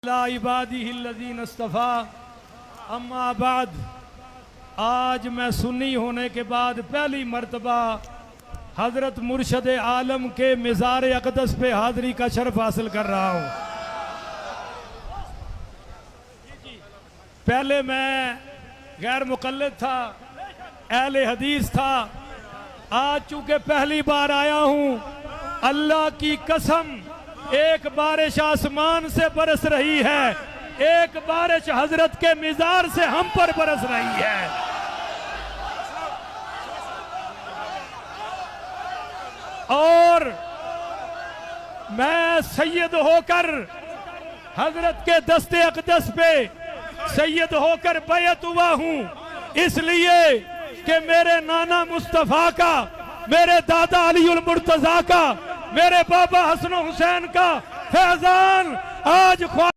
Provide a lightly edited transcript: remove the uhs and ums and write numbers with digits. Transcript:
इबादिहिल्लज़ीना इस्तफ़ा अम्मा बाद। आज मैं सुन्नी होने के बाद पहली मर्तबा हज़रत मुर्शद आलम के मिज़ार अक़दस पे हाज़री का शर्फ हासिल कर रहा हूँ। पहले मैं गैर मुक़ल्लिद था, अहले हदीस था। आज चूंकि पहली बार आया हूँ, अल्लाह की कसम एक बारिश आसमान से बरस रही है, एक बारिश हजरत के मिज़ार से हम पर बरस रही है। और मैं सैयद होकर हजरत के दस्ते अक़दस पे सैयद होकर बैत हुआ हूं, इसलिए कि मेरे नाना मुस्तफ़ा का, मेरे दादा अलीउल मुर्तज़ा का, मेरे बाबा हसन हुसैन का फैजान आज